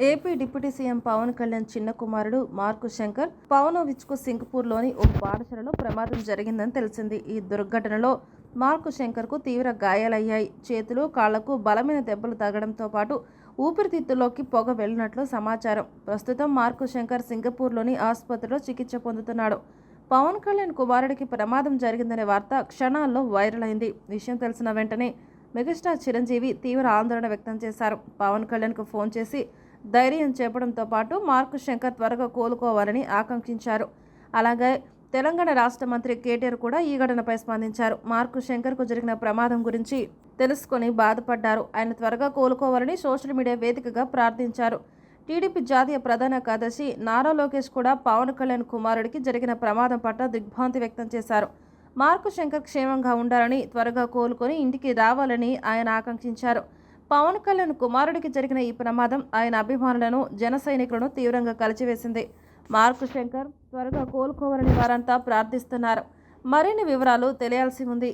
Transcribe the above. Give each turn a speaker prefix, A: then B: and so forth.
A: AP deputy CM Pawan Kalyan చిన్న కుమారుడు mark Shankar పవనోవిచ్కు సింగపూర్లోని ఓ పాఠశాలలో ప్రమాదం జరిగిందని తెలిసింది. ఈ దుర్ఘటనలో మార్కు శంకర్కు తీవ్ర గాయాలయ్యాయి. చేతులు, కాళ్లకు బలమైన దెబ్బలు తగడంతో పాటు ఊపిరితిత్తుల్లోకి పొగ వెళ్లినట్లు సమాచారం. ప్రస్తుతం మార్కు శంకర్ సింగపూర్లోని ఆసుపత్రిలో చికిత్స పొందుతున్నాడు. పవన్ కళ్యాణ్ కుమారుడికి ప్రమాదం జరిగిందనే వార్త క్షణాల్లో వైరల్ అయింది. విషయం తెలిసిన వెంటనే మెగాస్టార్ చిరంజీవి తీవ్ర ఆందోళన వ్యక్తం చేశారు. పవన్ కళ్యాణ్కు ఫోన్ చేసి ధైర్యం చెప్పడంతో పాటు మార్కు శంకర్ త్వరగా కోలుకోవాలని ఆకాంక్షించారు. అలాగే తెలంగాణ రాష్ట్ర మంత్రి కేటీఆర్ కూడా ఈ ఘటనపై స్పందించారు. మార్కు శంకర్కు జరిగిన ప్రమాదం గురించి తెలుసుకొని బాధపడ్డారు. ఆయన త్వరగా కోలుకోవాలని సోషల్ మీడియా వేదికగా ప్రార్థించారు. టీడీపీ జాతీయ ప్రధాన కార్యదర్శి నారా లోకేష్ కూడా పవన్ కళ్యాణ్ కుమారుడికి జరిగిన ప్రమాదం పట్ల దిగ్భ్రాంతి వ్యక్తం చేశారు. మార్కు శంకర్ క్షేమంగా ఉండాలని, త్వరగా కోలుకొని ఇంటికి రావాలని ఆయన ఆకాంక్షించారు. పవన్ కళ్యాణ్ కుమారుడికి జరిగిన ఈ ప్రమాదం ఆయన అభిమానులను, జన సైనికులను తీవ్రంగా కలిచివేసింది. మార్కు శంకర్ త్వరగా కోలుకోవాలని వారంతా ప్రార్థిస్తున్నారు. మరిన్ని వివరాలు తెలియాల్సి ఉంది.